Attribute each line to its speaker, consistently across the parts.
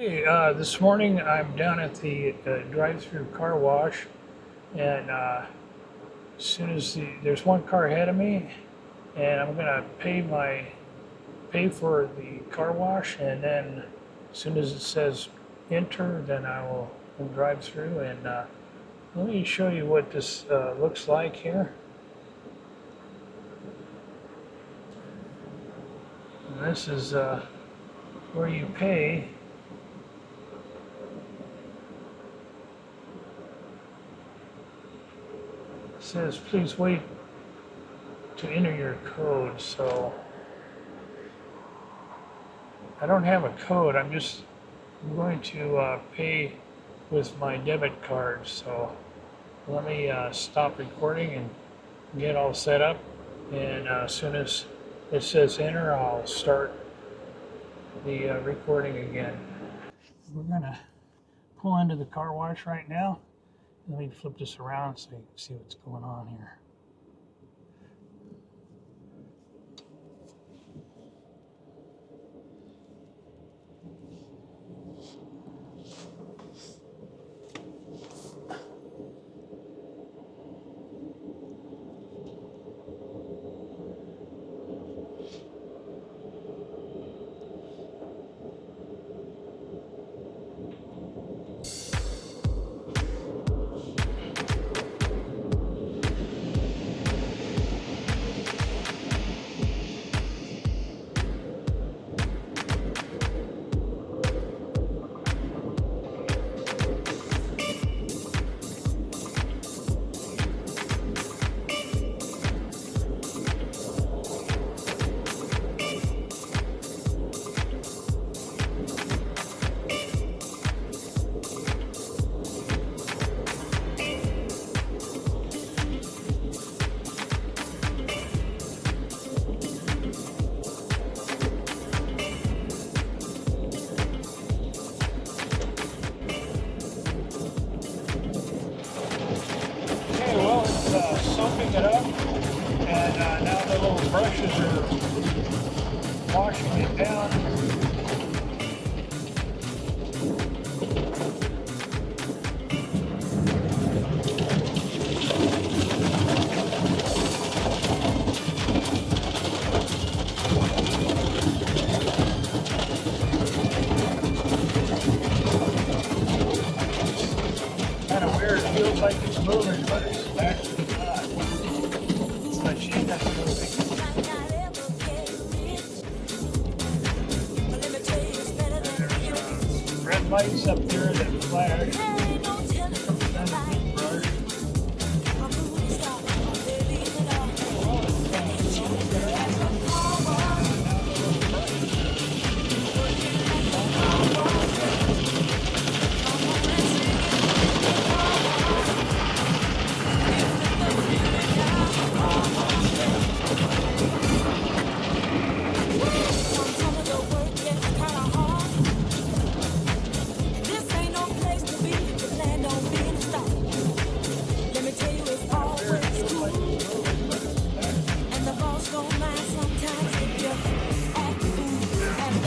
Speaker 1: Hey, this morning I'm down at the drive-through car wash, and as soon as there's one car ahead of me, and I'm gonna pay for the car wash, and then as soon as it says enter, then I will drive through. And let me show you what this looks like here. And this is where you pay. It says please wait to enter your code, so I don't have a code. I'm going to pay with my debit card, so let me stop recording and get all set up, and as soon as it says enter, I'll start the recording again. We're gonna pull into the car wash right now. Let me flip this around so you can see what's going on here. Soaking it up, and now the little brushes are washing it down. Kind of weird, it feels like it's moving, but it's actually not. It's the machine that's moving. There's red lights up there that flash.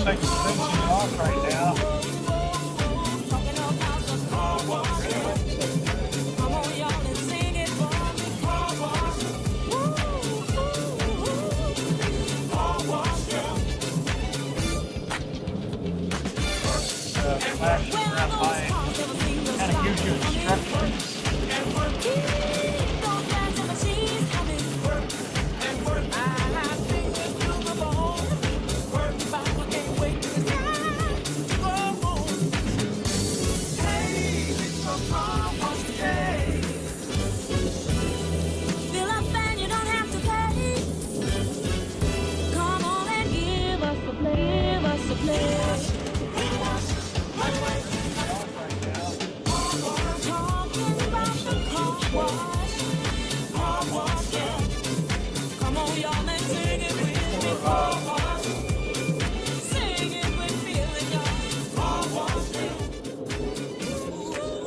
Speaker 1: Like it's rinsing off right now. Flashes around by, kind of gives you instructions.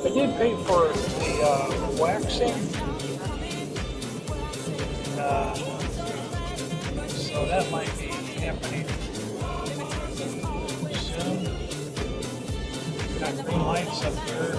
Speaker 1: I did pay for the waxing, so that might be happening soon. Got green lights up here.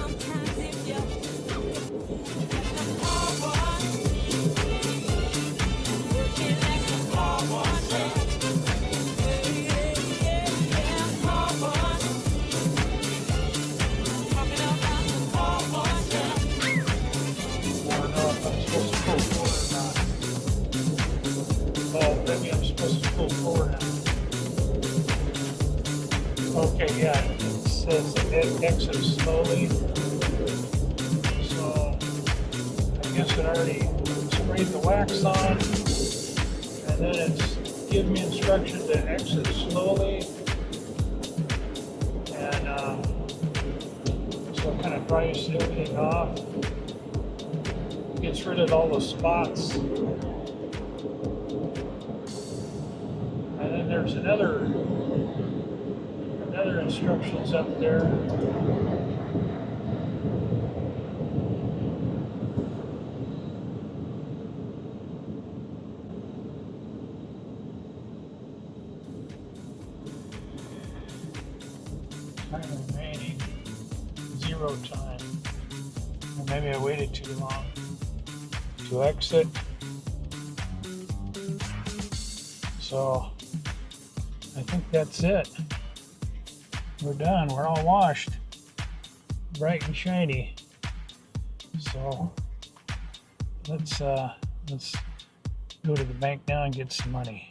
Speaker 1: Oh, maybe I'm supposed to pull forward now. Okay, yeah, it says it exits slowly. So I guess it already sprayed the wax on, and then it's giving me instruction to exit slowly. And so it kind of dries everything off, gets rid of all the spots. And then there's another instructions up there. Time remaining, 0 time. Or maybe I waited too long. To exit. So I think that's it. We're done. We're all washed, bright and shiny. So let's go to the bank now and get some money.